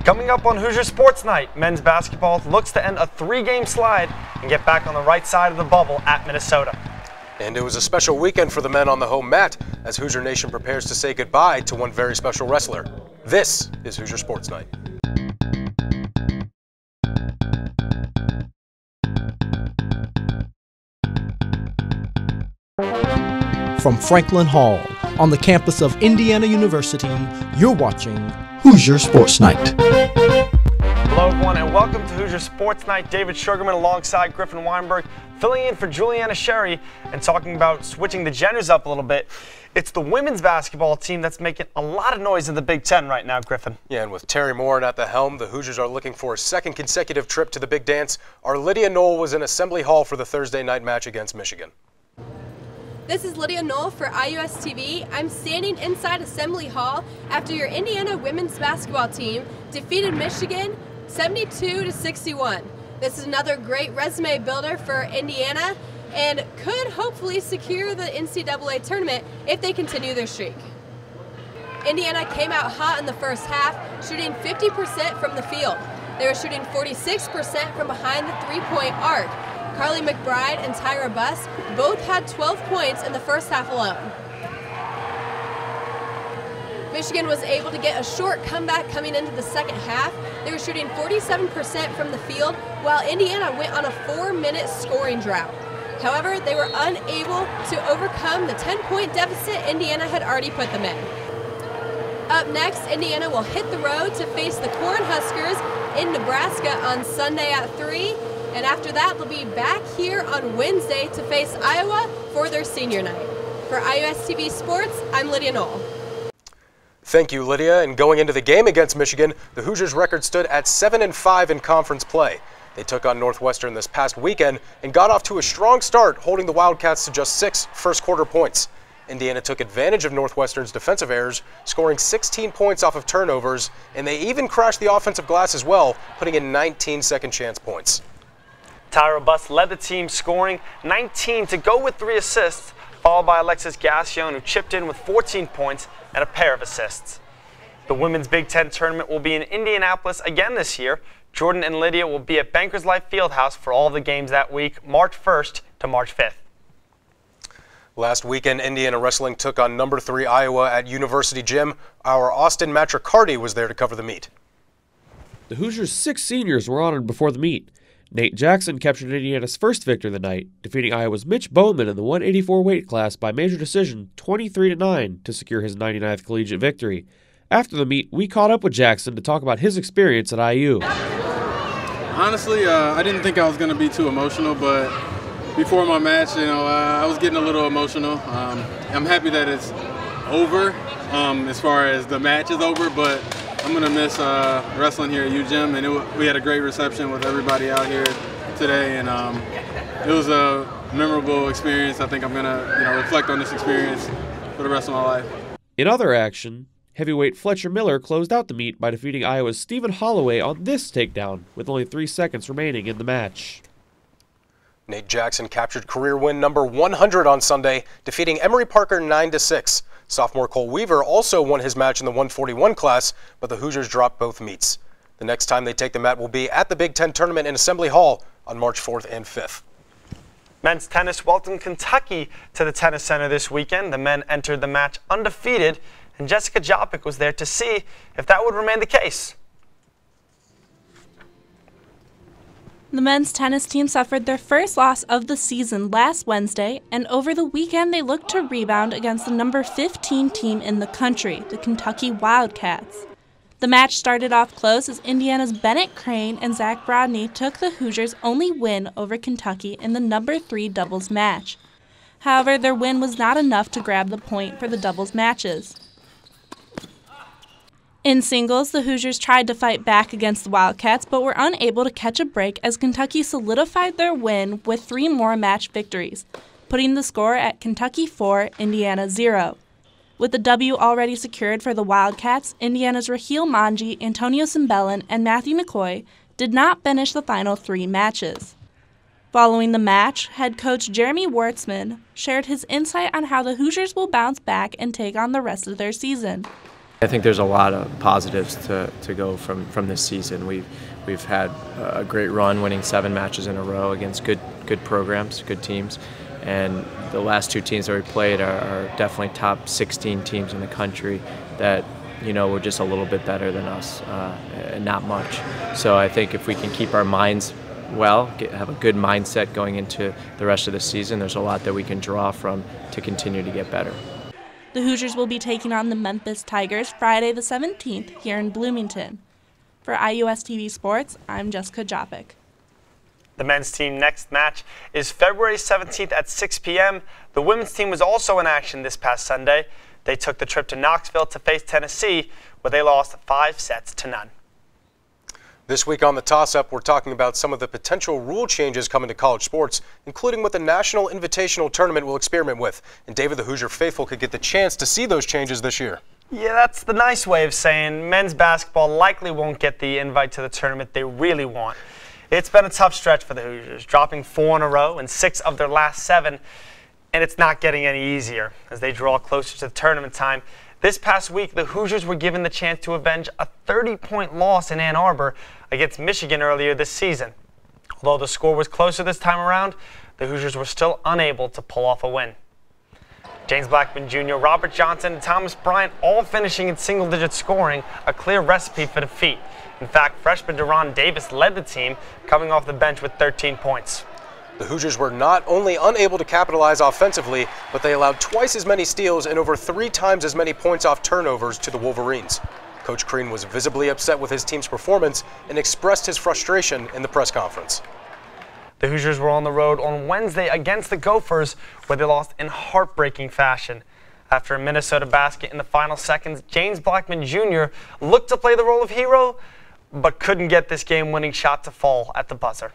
Coming up on Hoosier Sports Night, men's basketball looks to end a 3-game slide and get back on the right side of the bubble at Minnesota. And it was a special weekend for the men on the home mat as Hoosier Nation prepares to say goodbye to one very special wrestler. This is Hoosier Sports Night. From Franklin Hall, on the campus of Indiana University, you're watching Hoosier Sports Night. Hello everyone and welcome to Hoosier Sports Night. David Sugarman alongside Griffin Weinberg, filling in for Juliana Sherry and talking about switching the genders up a little bit. It's the women's basketball team that's making a lot of noise in the Big Ten right now, Griffin. Yeah, and with Terry Moore at the helm, the Hoosiers are looking for a second consecutive trip to the Big Dance. Our Lydia Knoll was in Assembly Hall for the Thursday night match against Michigan. This is Lydia Knoll for IUS TV. I'm standing inside Assembly Hall after your Indiana women's basketball team defeated Michigan 72-61. This is another great resume builder for Indiana and could hopefully secure the NCAA tournament if they continue their streak. Indiana came out hot in the first half, shooting 50% from the field. They were shooting 46% from behind the three-point arc. Carly McBride and Tyra Buss both had 12 points in the first half alone. Michigan was able to get a short comeback coming into the second half. They were shooting 47% from the field, while Indiana went on a 4-minute scoring drought. However, they were unable to overcome the 10-point deficit Indiana had already put them in. Up next, Indiana will hit the road to face the Cornhuskers in Nebraska on Sunday at 3. And after that, they'll be back here on Wednesday to face Iowa for their senior night. For IUS TV Sports, I'm Lydia Knoll. Thank you, Lydia. And going into the game against Michigan, the Hoosiers' record stood at 7-5 in conference play. They took on Northwestern this past weekend and got off to a strong start, holding the Wildcats to just 6 first-quarter points. Indiana took advantage of Northwestern's defensive errors, scoring 16 points off of turnovers, and they even crashed the offensive glass as well, putting in 19 second-chance points. Tyra Buss led the team, scoring 19 to go with 3 assists, followed by Alexis Gassion, who chipped in with 14 points and a pair of assists. The Women's Big Ten tournament will be in Indianapolis again this year. Jordan and Lydia will be at Bankers Life Fieldhouse for all the games that week, March 1st to March 5th. Last weekend, Indiana Wrestling took on number 3 Iowa at University Gym. Our Austin Matricardi was there to cover the meet. The Hoosiers' 6 seniors were honored before the meet. Nate Jackson captured Indiana's first victory of the night, defeating Iowa's Mitch Bowman in the 184 weight class by major decision 23-9 to secure his 99th collegiate victory. After the meet, we caught up with Jackson to talk about his experience at IU. Honestly, I didn't think I was going to be too emotional, but before my match, I was getting a little emotional. I'm happy that it's over as far as the match is over, but I'm going to miss wrestling here at U-Gym, and we had a great reception with everybody out here today, and it was a memorable experience. I think I'm going to reflect on this experience for the rest of my life. In other action, heavyweight Fletcher Miller closed out the meet by defeating Iowa's Stephen Holloway on this takedown with only 3 seconds remaining in the match. Nate Jackson captured career win number 100 on Sunday, defeating Emory Parker 9-6. Sophomore Cole Weaver also won his match in the 141 class, but the Hoosiers dropped both meets. The next time they take the mat will be at the Big Ten tournament in Assembly Hall on March 4th and 5th. Men's tennis welcomed Kentucky to the Tennis Center this weekend. The men entered the match undefeated, and Jessica Jopik was there to see if that would remain the case. The men's tennis team suffered their first loss of the season last Wednesday, and over the weekend they looked to rebound against the number 15 team in the country, the Kentucky Wildcats. The match started off close as Indiana's Bennett Crane and Zach Brodney took the Hoosiers' only win over Kentucky in the number 3 doubles match. However, their win was not enough to grab the point for the doubles matches. In singles, the Hoosiers tried to fight back against the Wildcats but were unable to catch a break as Kentucky solidified their win with 3 more match victories, putting the score at Kentucky 4, Indiana 0. With the W already secured for the Wildcats, Indiana's Raheel Manji, Antonio Cimbellin, and Matthew McCoy did not finish the final 3 matches. Following the match, head coach Jeremy Wartzman shared his insight on how the Hoosiers will bounce back and take on the rest of their season. I think there's a lot of positives to go from this season. We've had a great run, winning 7 matches in a row against good programs, good teams, and the last 2 teams that we played are definitely top 16 teams in the country that were just a little bit better than us, and not much. So I think if we can keep our minds well, have a good mindset going into the rest of the season, there's a lot that we can draw from to continue to get better. The Hoosiers will be taking on the Memphis Tigers Friday the 17th here in Bloomington. For IUS TV Sports, I'm Jessica Jopik. The men's team next match is February 17th at 6 p.m. The women's team was also in action this past Sunday. They took the trip to Knoxville to face Tennessee, where they lost 5-0. This week on the Toss-Up, we're talking about some of the potential rule changes coming to college sports, including what the National Invitational Tournament will experiment with. And David, the Hoosier faithful, could get the chance to see those changes this year. Yeah, that's the nice way of saying men's basketball likely won't get the invite to the tournament they really want. It's been a tough stretch for the Hoosiers, dropping 4 in a row and 6 of their last 7, and it's not getting any easier as they draw closer to the tournament time. This past week, the Hoosiers were given the chance to avenge a 30-point loss in Ann Arbor against Michigan earlier this season. Although the score was closer this time around, the Hoosiers were still unable to pull off a win. James Blackman Jr., Robert Johnson, and Thomas Bryant all finishing in single-digit scoring, a clear recipe for defeat. In fact, freshman Deron Davis led the team, coming off the bench with 13 points. The Hoosiers were not only unable to capitalize offensively, but they allowed twice as many steals and over 3 times as many points off turnovers to the Wolverines. Coach Crean was visibly upset with his team's performance and expressed his frustration in the press conference. The Hoosiers were on the road on Wednesday against the Gophers, where they lost in heartbreaking fashion. After a Minnesota basket in the final seconds, James Blackman Jr. looked to play the role of hero, but couldn't get this game-winning shot to fall at the buzzer.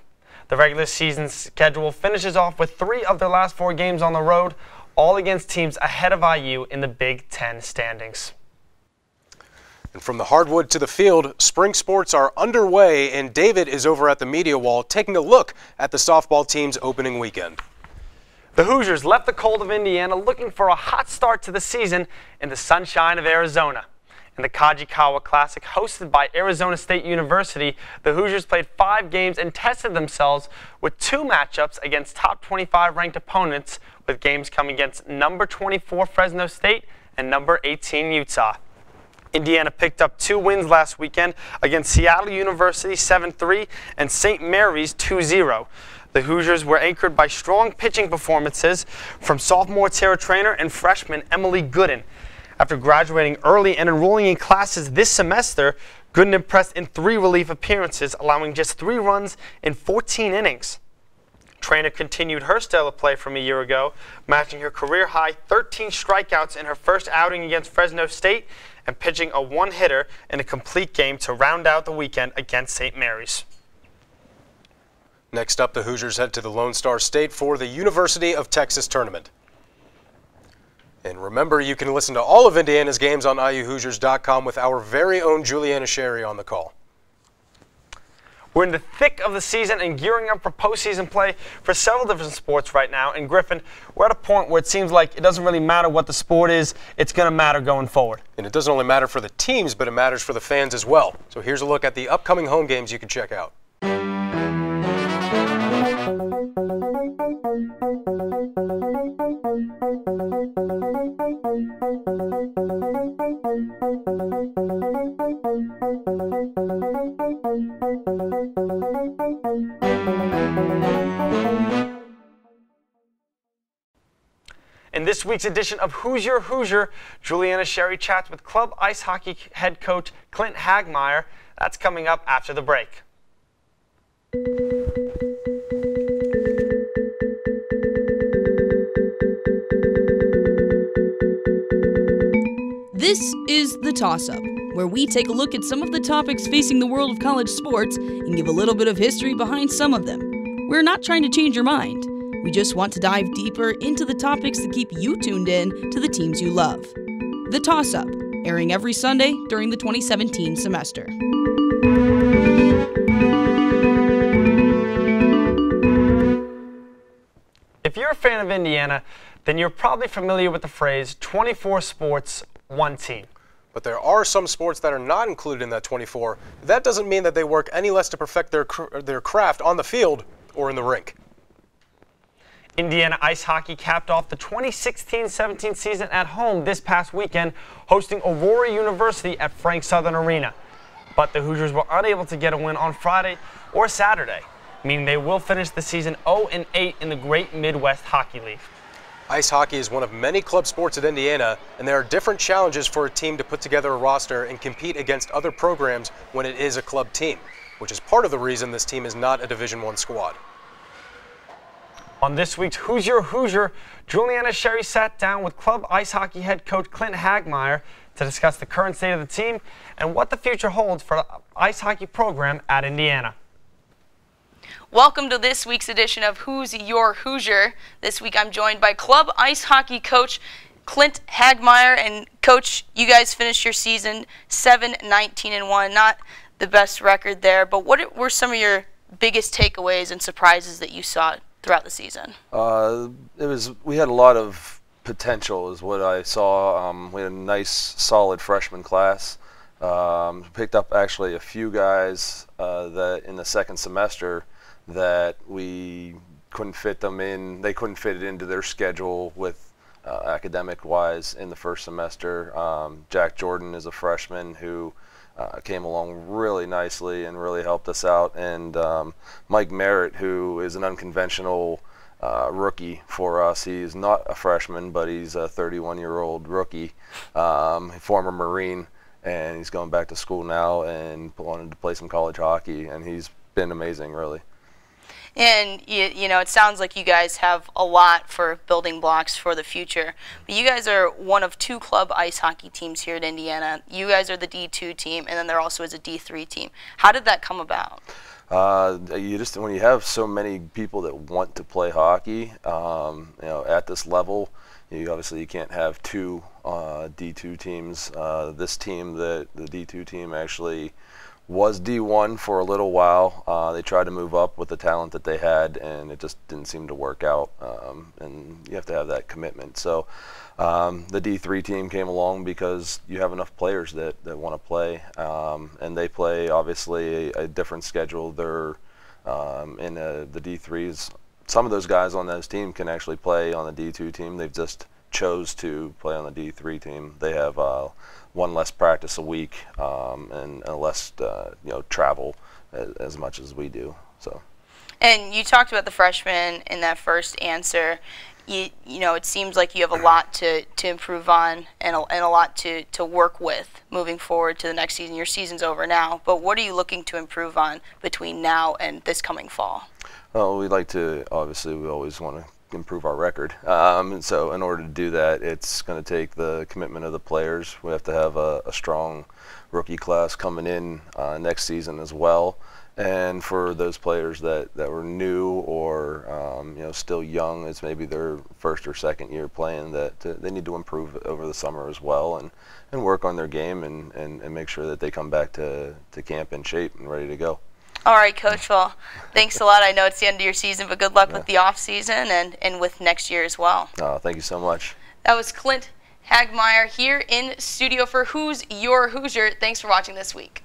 The regular season schedule finishes off with 3 of their last 4 games on the road, all against teams ahead of IU in the Big Ten standings. And from the hardwood to the field, spring sports are underway, and David is over at the media wall taking a look at the softball team's opening weekend. The Hoosiers left the cold of Indiana looking for a hot start to the season in the sunshine of Arizona. In the Kajikawa Classic hosted by Arizona State University, the Hoosiers played 5 games and tested themselves with 2 matchups against top 25 ranked opponents, with games coming against number 24 Fresno State and number 18 Utah. Indiana picked up 2 wins last weekend against Seattle University 7-3 and St. Mary's 2-0. The Hoosiers were anchored by strong pitching performances from sophomore Tara Trainer and freshman Emily Gooden. After graduating early and enrolling in classes this semester, Gooden impressed in 3 relief appearances, allowing just 3 runs in 14 innings. Trainer continued her stellar play from a year ago, matching her career-high 13 strikeouts in her first outing against Fresno State and pitching a 1-hitter in a complete game to round out the weekend against St. Mary's. Next up, the Hoosiers head to the Lone Star State for the University of Texas tournament. And remember, you can listen to all of Indiana's games on IUHoosiers.com with our very own Juliana Sherry on the call. We're in the thick of the season and gearing up for postseason play for several different sports right now. And Griffin, we're at a point where it seems like it doesn't really matter what the sport is, it's going to matter going forward. And it doesn't only matter for the teams, but it matters for the fans as well. So here's a look at the upcoming home games you can check out. In this week's edition of Hoosier, Juliana Sherry chats with club ice hockey head coach Clint Hagmeyer. That's coming up after the break. This is The Toss-Up, where we take a look at some of the topics facing the world of college sports and give a little bit of history behind some of them. We're not trying to change your mind. We just want to dive deeper into the topics that keep you tuned in to the teams you love. The Toss-Up, airing every Sunday during the 2017 semester. If you're a fan of Indiana, then you're probably familiar with the phrase 24 sports, 1 team. But there are some sports that are not included in that 24. That doesn't mean that they work any less to perfect their craft on the field or in the rink. Indiana ice hockey capped off the 2016-17 season at home this past weekend, hosting Aurora University at Frank Southern Arena. But the Hoosiers were unable to get a win on Friday or Saturday, meaning they will finish the season 0-8 in the Great Midwest Hockey League. Ice hockey is one of many club sports at Indiana, and there are different challenges for a team to put together a roster and compete against other programs when it is a club team, which is part of the reason this team is not a Division I squad. On this week's Hoosier, Juliana Sherry sat down with club ice hockey head coach Clint Hagmeyer to discuss the current state of the team and what the future holds for the ice hockey program at Indiana. Welcome to this week's edition of Who's Your Hoosier. This week I'm joined by club ice hockey coach Clint Hagmeyer. And Coach, you guys finished your season 7-19-1. Not the best record there, but what were some of your biggest takeaways and surprises that you saw throughout the season? We had a lot of potential is what I saw. We had a nice solid freshman class. Picked up actually a few guys that in the second semester that we couldn't fit them in. They couldn't fit it into their schedule with academic wise in the first semester. Jack Jordan is a freshman who came along really nicely and really helped us out, and Mike Merritt, who is an unconventional rookie for us. He's not a freshman, but he's a 31-year-old rookie, former Marine, and he's going back to school now and wanted to play some college hockey, and he's been amazing, really. And, you know, it sounds like you guys have a lot for building blocks for the future. But you guys are one of two club ice hockey teams here at Indiana. You guys are the D2 team, and then there also is a D3 team. How did that come about? When you have so many people that want to play hockey, you know, at this level, obviously you can't have two D2 teams. This team, the D2 team, actually was D1 for a little while. They tried to move up with the talent that they had, and it just didn't seem to work out. And you have to have that commitment. So the D3 team came along because you have enough players that want to play, and they play obviously a different schedule. They're in the D3s. Some of those guys on those team can actually play on the D2 team. They've just chose to play on the D3 team. They have one less practice a week and less travel as much as we do. So. And you talked about the freshmen in that first answer. You know, it seems like you have a lot to improve on and a lot to work with moving forward to the next season. Your season's over now, but what are you looking to improve on between now and this coming fall? Well, we always want to improve our record. So in order to do that, it's going to take the commitment of the players. We have to have a strong rookie class coming in next season as well. And for those players that were new or still young, it's maybe their first or second year playing, that they need to improve over the summer as well and work on their game and make sure that they come back to camp in shape and ready to go. All right, Coach. Well, thanks a lot. I know it's the end of your season, but good luck with the off season and with next year as well. Thank you so much. That was Clint Hagmeyer here in studio for Who's Your Hoosier. Thanks for watching this week.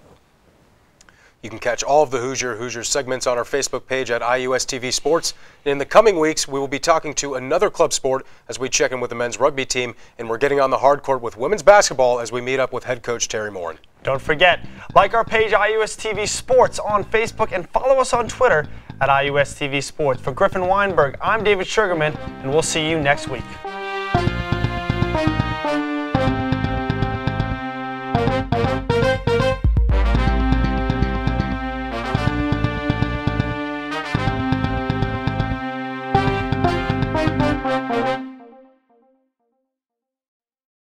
You can catch all of the Hoosier segments on our Facebook page at IUSTV Sports. In the coming weeks, we will be talking to another club sport as we check in with the men's rugby team, and we're getting on the hard court with women's basketball as we meet up with head coach Terry Morin. Don't forget, like our page IUSTV Sports on Facebook and follow us on Twitter at IUSTV Sports. For Griffin Weinberg, I'm David Sugarman, and we'll see you next week.